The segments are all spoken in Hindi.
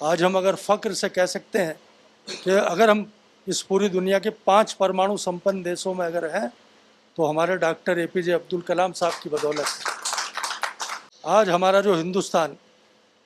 आज हम अगर फ़ख्र से कह सकते हैं कि अगर हम इस पूरी दुनिया के 5 परमाणु संपन्न देशों में अगर हैं तो हमारे डॉक्टर APJ अब्दुल कलाम साहब की बदौलत है। आज हमारा जो हिंदुस्तान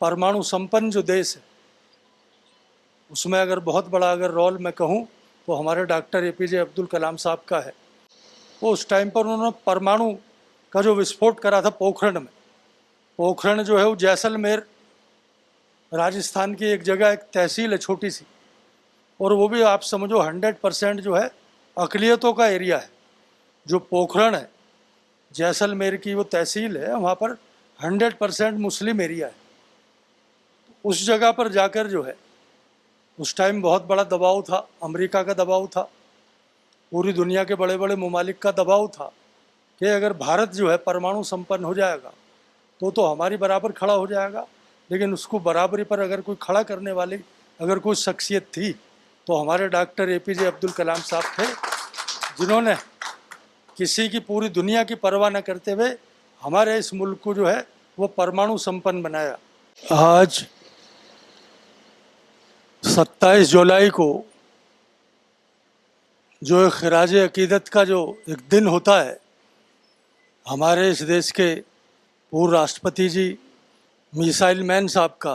परमाणु संपन्न जो देश है उसमें अगर बहुत बड़ा अगर रोल मैं कहूँ तो हमारे डॉक्टर APJ अब्दुल कलाम साहब का है। तो उस टाइम पर उन्होंने परमाणु का जो विस्फोट करा था पोखरण में, पोखरण जो है वो जैसलमेर राजस्थान की एक जगह, एक तहसील है छोटी सी, और वो भी आप समझो 100% जो है अक़लियतों का एरिया है। जो पोखरण है जैसलमेर की वो तहसील है, वहाँ पर 100% मुस्लिम एरिया है। उस जगह पर जाकर जो है उस टाइम बहुत बड़ा दबाव था, अमेरिका का दबाव था, पूरी दुनिया के बड़े बड़े ममालिक का दबाव था कि अगर भारत जो है परमाणु संपन्न हो जाएगा तो हमारी बराबर खड़ा हो जाएगा। लेकिन उसको बराबरी पर अगर कोई खड़ा करने वाली अगर कोई शख्सियत थी तो हमारे डॉक्टर APJ अब्दुल कलाम साहब थे, जिन्होंने किसी की पूरी दुनिया की परवाह न करते हुए हमारे इस मुल्क को जो है वो परमाणु संपन्न बनाया। आज 27 जुलाई को जो एक खिराज अकीदत का जो एक दिन होता है, हमारे इस देश के पूर्व राष्ट्रपति जी मिसाइल मैन साहब का,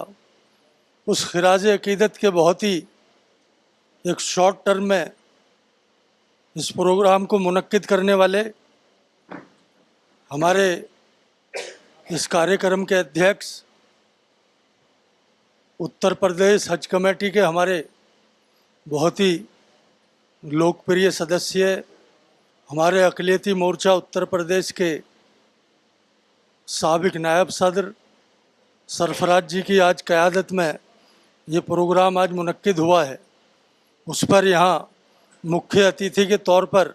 उस खिराज अकीदत के बहुत ही एक शॉर्ट टर्म में इस प्रोग्राम को मुनक्किद करने वाले हमारे इस कार्यक्रम के अध्यक्ष, उत्तर प्रदेश हज कमेटी के हमारे बहुत ही लोकप्रिय सदस्य, हमारे अक़लियती मोर्चा उत्तर प्रदेश के साबिक नायब सदर सरफराज जी की आज क़यादत में ये प्रोग्राम आज मुनक्किद हुआ है। उस पर यहाँ मुख्य अतिथि के तौर पर,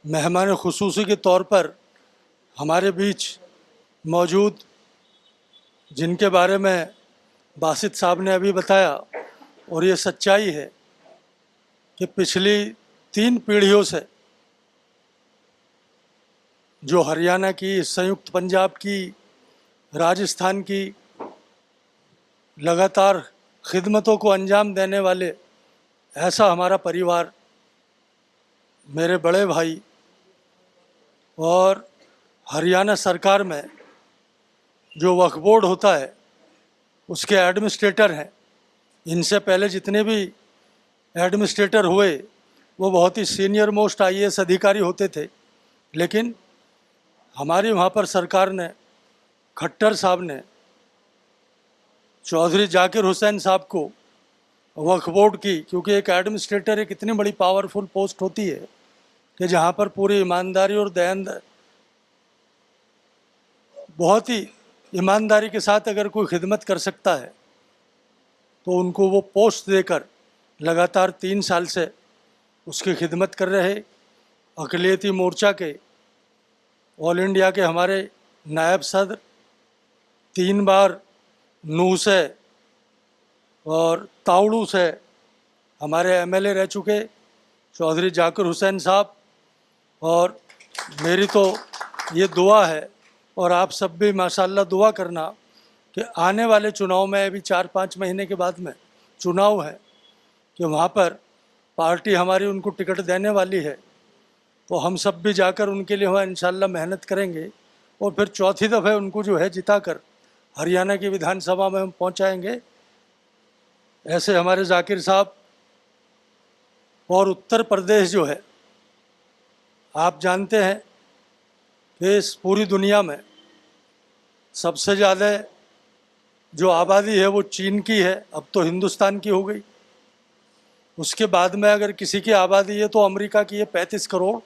मेहमान खुसूसी के तौर पर हमारे बीच मौजूद, जिनके बारे में बासित साहब ने अभी बताया, और ये सच्चाई है कि पिछली 3 पीढ़ियों से जो हरियाणा की, संयुक्त पंजाब की, राजस्थान की लगातार खिदमतों को अंजाम देने वाले ऐसा हमारा परिवार, मेरे बड़े भाई, और हरियाणा सरकार में जो वक्फ बोर्ड होता है उसके एडमिनिस्ट्रेटर हैं। इनसे पहले जितने भी एडमिनिस्ट्रेटर हुए वो बहुत ही सीनियर मोस्ट IAS अधिकारी होते थे, लेकिन हमारी वहाँ पर सरकार ने, खट्टर साहब ने चौधरी जाकिर हुसैन साहब को वक्फ बोर्ड की, क्योंकि एक एडमिनिस्ट्रेटर एक इतनी बड़ी पावरफुल पोस्ट होती है कि जहाँ पर पूरी ईमानदारी और बहुत ही ईमानदारी के साथ अगर कोई खिदमत कर सकता है तो उनको वो पोस्ट देकर लगातार 3 साल से उसकी खिदमत कर रहे अक़लियती मोर्चा के ऑल इंडिया के हमारे नायब सदर, 3 बार नूह से और तावड़ू से हमारे MLA रह चुके चौधरी जाकिर हुसैन साहब। और मेरी तो ये दुआ है, और आप सब भी माशाल्लाह दुआ करना, कि आने वाले चुनाव में, अभी 4-5 महीने के बाद में चुनाव है, कि वहाँ पर पार्टी हमारी उनको टिकट देने वाली है, तो हम सब भी जाकर उनके लिए वहाँ इंशाल्लाह मेहनत करेंगे और फिर चौथी दफ़े उनको जो है जिताकर हरियाणा की विधानसभा में हम पहुँचाएँगे। ऐसे हमारे जाकिर साहब, और उत्तर प्रदेश जो है, आप जानते हैं कि इस पूरी दुनिया में सबसे ज़्यादा जो आबादी है वो चीन की है, अब तो हिंदुस्तान की हो गई। उसके बाद में अगर किसी की आबादी है तो अमेरिका की है 35 करोड़,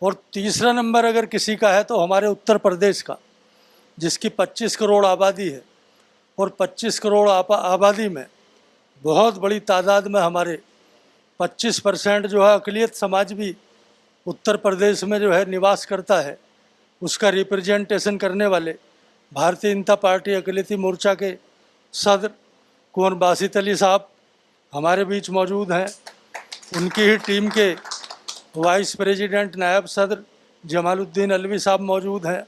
और तीसरा नंबर अगर किसी का है तो हमारे उत्तर प्रदेश का, जिसकी 25 करोड़ आबादी है। और 25 करोड़ आबादी में बहुत बड़ी तादाद में हमारे 25% जो है अक़लियत समाज भी उत्तर प्रदेश में जो है निवास करता है। उसका रिप्रेजेंटेशन करने वाले भारतीय जनता पार्टी अक़लियती मोर्चा के सदर कुंवर बासित अली साहब हमारे बीच मौजूद हैं। उनकी ही टीम के वाइस प्रेसिडेंट नायब सदर जमालुद्दीन अलवी साहब मौजूद हैं,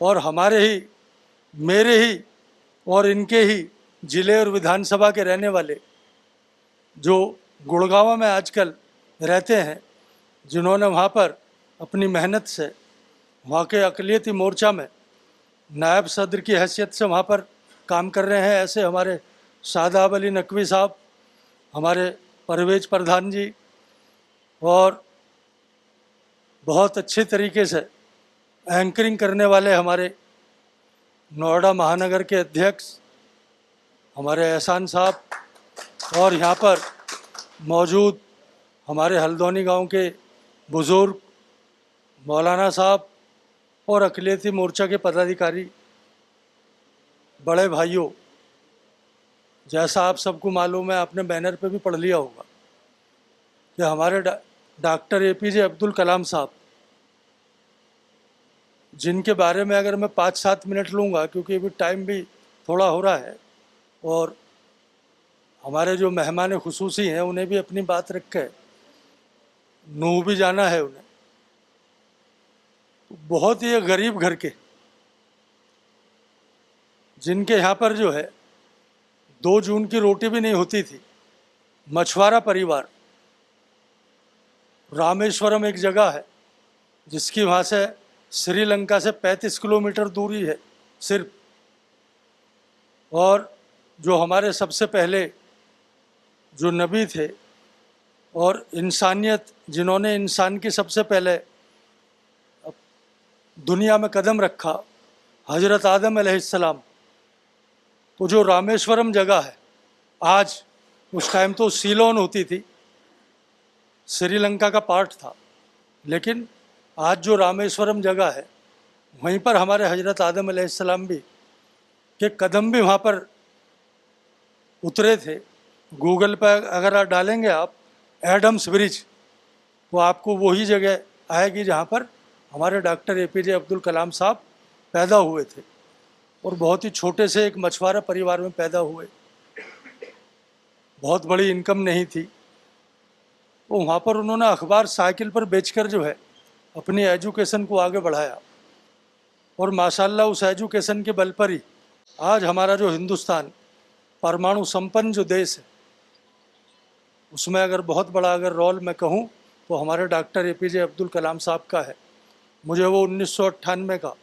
और हमारे ही, मेरे ही और इनके ही जिले और विधानसभा के रहने वाले जो गुड़गांव में आजकल रहते हैं, जिन्होंने वहाँ पर अपनी मेहनत से वहाँ के अक़लियती मोर्चा में नायब सदर की हैसियत से वहाँ पर काम कर रहे हैं, ऐसे हमारे शादाब अली नकवी साहब, हमारे परवेज प्रधान जी, और बहुत अच्छे तरीके से एंकरिंग करने वाले हमारे नोएडा महानगर के अध्यक्ष हमारे एहसान साहब, और यहाँ पर मौजूद हमारे हल्द्वानी गांव के बुज़ुर्ग मौलाना साहब और अक़लियती मोर्चा के पदाधिकारी। बड़े भाइयों, जैसा आप सबको मालूम है, आपने बैनर पे भी पढ़ लिया होगा कि हमारे डॉक्टर APJ अब्दुल कलाम साहब, जिनके बारे में अगर मैं 5-7 मिनट लूँगा, क्योंकि अभी टाइम भी थोड़ा हो रहा है और हमारे जो मेहमान खुसूसी हैं उन्हें भी अपनी बात रख के नूह भी जाना है उन्हें। तो बहुत ही गरीब घर के, जिनके यहाँ पर जो है 2 जून की रोटी भी नहीं होती थी, मछुआरा परिवार। रामेश्वरम एक जगह है जिसकी वहाँ से श्रीलंका से 35 किलोमीटर दूरी है सिर्फ, और जो हमारे सबसे पहले जो नबी थे और इंसानियत, जिन्होंने इंसान की सबसे पहले दुनिया में कदम रखा, हज़रत आदम अलैहिस्सलाम, तो जो रामेश्वरम जगह है आज, उस टाइम तो सीलोन होती थी, श्रीलंका का पार्ट था, लेकिन आज जो रामेश्वरम जगह है वहीं पर हमारे हज़रत आदम अलैहिस्सलाम भी के कदम भी वहाँ पर उतरे थे। गूगल पर अगर आप डालेंगे आप एडम्स ब्रिज, तो आपको वही जगह आएगी जहाँ पर हमारे डॉक्टर APJ अब्दुल कलाम साहब पैदा हुए थे, और बहुत ही छोटे से एक मछुआरा परिवार में पैदा हुए। बहुत बड़ी इनकम नहीं थी, तो वहाँ पर उन्होंने अखबार साइकिल पर बेचकर जो है अपनी एजुकेशन को आगे बढ़ाया, और माशाल्लाह उस एजुकेशन के बल पर ही आज हमारा जो हिंदुस्तान परमाणु संपन्न जो देश है, उसमें अगर बहुत बड़ा अगर रोल मैं कहूँ तो हमारे डॉक्टर APJ अब्दुल कलाम साहब का है। मुझे वो 1998 का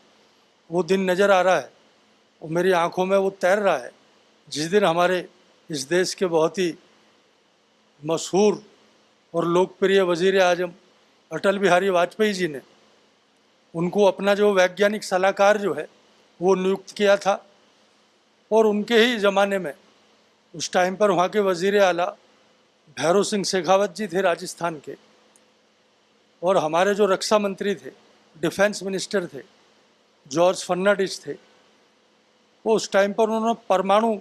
वो दिन नज़र आ रहा है, वो मेरी आंखों में वो तैर रहा है, जिस दिन हमारे इस देश के बहुत ही मशहूर और लोकप्रिय वज़ीर आज़म अटल बिहारी वाजपेयी जी ने उनको अपना जो वैज्ञानिक सलाहकार जो है वो नियुक्त किया था, और उनके ही ज़माने में उस टाइम पर वहाँ के वज़ीर आला भैरव सिंह शेखावत जी थे राजस्थान के, और हमारे जो रक्षा मंत्री थे, डिफेंस मिनिस्टर थे, जॉर्ज फर्नांडिस थे। वो उस टाइम पर उन्होंने परमाणु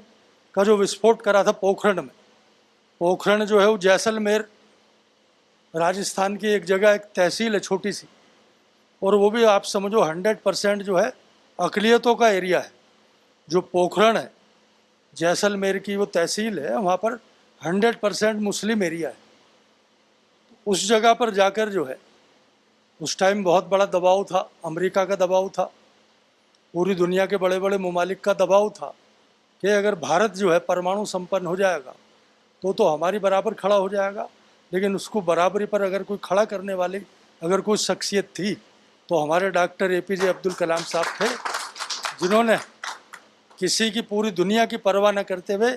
का जो विस्फोट करा था पोखरण में। पोखरण जो है वो जैसलमेर राजस्थान की एक जगह, एक तहसील है छोटी सी, और वो भी आप समझो 100% जो है अक़लियतों का एरिया है। जो पोखरण है जैसलमेर की वो तहसील है, वहाँ पर 100% मुस्लिम एरिया है। उस जगह पर जाकर जो है उस टाइम बहुत बड़ा दबाव था, अमेरिका का दबाव था, पूरी दुनिया के बड़े बड़े ममालिक का दबाव था कि अगर भारत जो है परमाणु संपन्न हो जाएगा तो हमारी बराबर खड़ा हो जाएगा। लेकिन उसको बराबरी पर अगर कोई खड़ा करने वाली अगर कोई शख्सियत थी तो हमारे डॉक्टर APJ अब्दुल कलाम साहब थे, जिन्होंने किसी की, पूरी दुनिया की परवाह न करते हुए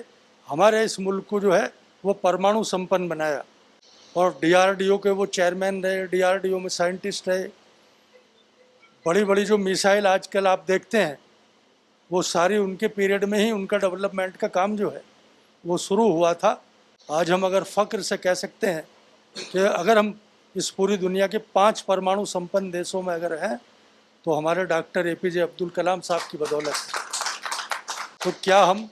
हमारे इस मुल्क को जो है वो परमाणु संपन्न बनाया। और DRDO के वो चेयरमैन रहे, DRDO में साइंटिस्ट रहे। बड़ी बड़ी जो मिसाइल आजकल आप देखते हैं वो सारी उनके पीरियड में ही उनका डेवलपमेंट का काम जो है वो शुरू हुआ था। आज हम अगर फ़ख्र से कह सकते हैं कि अगर हम इस पूरी दुनिया के 5 परमाणु संपन्न देशों में अगर हैं तो हमारे डॉक्टर APJ अब्दुल कलाम साहब की बदौलत है। तो क्या हम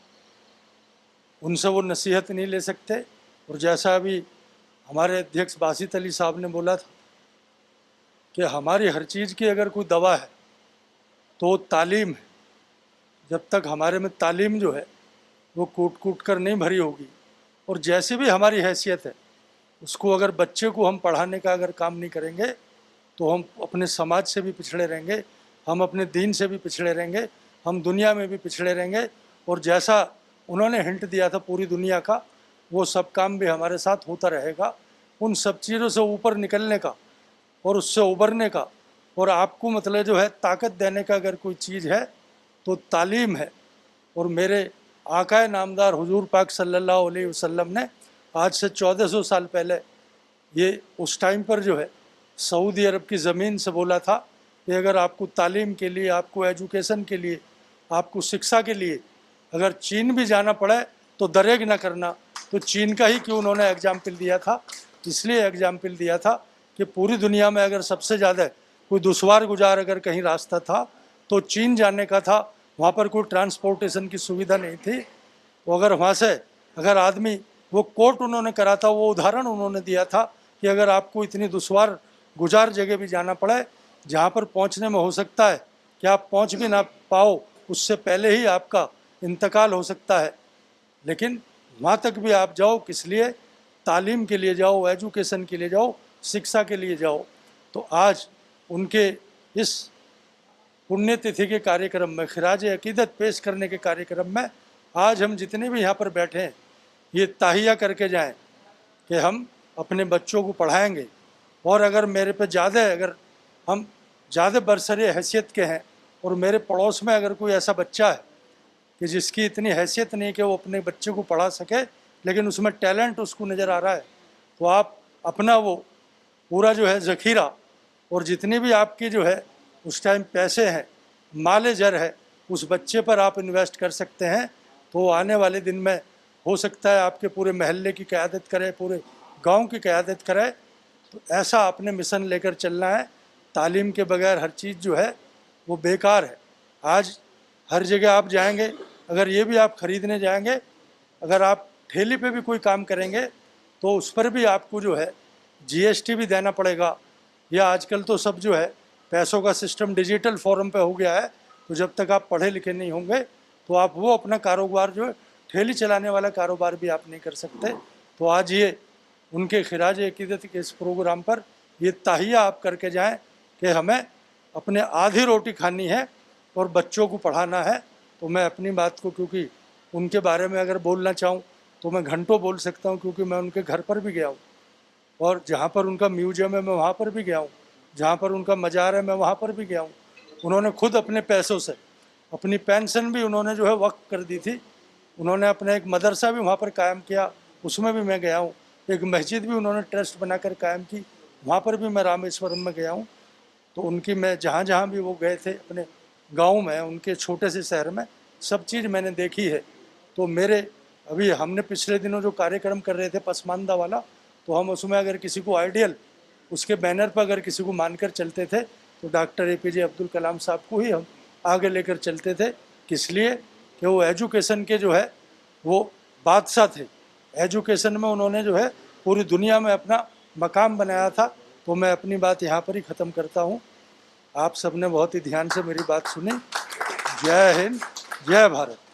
उनसे वो नसीहत नहीं ले सकते? और जैसा अभी हमारे अध्यक्ष बासित अली साहब ने बोला था कि हमारी हर चीज़ की अगर कोई दवा है तो तालीम है। जब तक हमारे में तालीम जो है वो कूट कूट कर नहीं भरी होगी, और जैसी भी हमारी हैसियत है उसको अगर बच्चे को हम पढ़ाने का अगर काम नहीं करेंगे तो हम अपने समाज से भी पिछड़े रहेंगे, हम अपने दीन से भी पिछड़े रहेंगे, हम दुनिया में भी पिछड़े रहेंगे। और जैसा उन्होंने हिंट दिया था पूरी दुनिया का, वो सब काम भी हमारे साथ होता रहेगा। उन सब चीज़ों से ऊपर निकलने का और उससे उबरने का और आपको मतलब जो है ताकत देने का अगर कोई चीज़ है तो तालीम है। और मेरे आकाए नामदार हुजूर पाक सल्लल्लाहु अलैहि वसल्लम ने आज से 1400 साल पहले ये उस टाइम पर जो है सऊदी अरब की ज़मीन से बोला था कि अगर आपको तालीम के लिए, आपको एजुकेशन के लिए, आपको शिक्षा के लिए अगर चीन भी जाना पड़े तो दरेग न करना। तो चीन का ही क्यों उन्होंने एग्जाम्पल दिया था, इसलिए एग्जाम्पल दिया था कि पूरी दुनिया में अगर सबसे ज़्यादा कोई दुश्वार गुजार अगर कहीं रास्ता था तो चीन जाने का था। वहाँ पर कोई ट्रांसपोर्टेशन की सुविधा नहीं थी। वो अगर वहाँ से अगर आदमी, वो कोट उन्होंने करा था, वो उदाहरण उन्होंने दिया था कि अगर आपको इतनी दुश्वार गुजार जगह भी जाना पड़े जहाँ पर पहुँचने में हो सकता है कि आप पहुँच भी ना पाओ, उससे पहले ही आपका इंतकाल हो सकता है, लेकिन वहाँ तक भी आप जाओ किस लिए? तालीम के लिए जाओ, एजुकेशन के लिए जाओ, शिक्षा के लिए जाओ। तो आज उनके इस पुण्यतिथि के कार्यक्रम में, खिराज अकीदत पेश करने के कार्यक्रम में आज हम जितने भी यहाँ पर बैठे हैं ये ताहिया करके जाएं कि हम अपने बच्चों को पढ़ाएंगे। और अगर मेरे पे अगर हम ज़्यादा बरसरे हैसियत के हैं और मेरे पड़ोस में अगर कोई ऐसा बच्चा है कि जिसकी इतनी हैसियत नहीं कि वो अपने बच्चे को पढ़ा सके, लेकिन उसमें टैलेंट उसको नज़र आ रहा है, तो आप अपना वो पूरा जो है ज़ख़ीरा और जितनी भी आपकी जो है उस टाइम पैसे हैं, माले जर है, उस बच्चे पर आप इन्वेस्ट कर सकते हैं। तो आने वाले दिन में हो सकता है आपके पूरे महल्ले की क़यादत करे, पूरे गांव की क़यादत करे। तो ऐसा आपने मिशन लेकर चलना है। तालीम के बगैर हर चीज़ जो है वो बेकार है। आज हर जगह आप जाएंगे, अगर ये भी आप ख़रीदने जाएंगे, अगर आप ठेली पे भी कोई काम करेंगे तो उस पर भी आपको जो है जीएसटी भी देना पड़ेगा। या आजकल तो सब जो है पैसों का सिस्टम डिजिटल फॉर्म पे हो गया है, तो जब तक आप पढ़े लिखे नहीं होंगे तो आप वो अपना कारोबार जो है ठेली चलाने वाला कारोबार भी आप नहीं कर सकते। तो आज ये उनके खिराज अकीदत के इस प्रोग्राम पर ये ताहिया आप करके जाएं कि हमें अपने आधी रोटी खानी है और बच्चों को पढ़ाना है। तो मैं अपनी बात को, क्योंकि उनके बारे में अगर बोलना चाहूँ तो मैं घंटों बोल सकता हूँ, क्योंकि मैं उनके घर पर भी गया हूँ और जहाँ पर उनका म्यूजियम है मैं वहाँ पर भी गया हूँ, जहाँ पर उनका मज़ार है मैं वहाँ पर भी गया हूँ। उन्होंने खुद अपने पैसों से अपनी पेंशन भी उन्होंने जो है वक्फ कर दी थी। उन्होंने अपना एक मदरसा भी वहाँ पर कायम किया, उसमें भी मैं गया हूँ। एक मस्जिद भी उन्होंने ट्रस्ट बनाकर कायम की, वहाँ पर भी मैं रामेश्वरम में गया हूँ। तो उनकी मैं जहाँ जहाँ भी वो गए थे अपने गांव में, उनके छोटे से शहर में, सब चीज़ मैंने देखी है। तो मेरे अभी हमने पिछले दिनों जो कार्यक्रम कर रहे थे पसमानदा वाला, तो हम उसमें अगर किसी को आइडियल उसके बैनर पर अगर किसी को मानकर चलते थे तो डॉक्टर APJ अब्दुल कलाम साहब को ही हम आगे लेकर चलते थे। किस लिए? कि वो एजुकेशन के जो है वो बादशाह थे। एजुकेशन में उन्होंने जो है पूरी दुनिया में अपना मकाम बनाया था। तो मैं अपनी बात यहाँ पर ही ख़त्म करता हूँ। आप सबने बहुत ही ध्यान से मेरी बात सुनी। जय हिंद, जय भारत।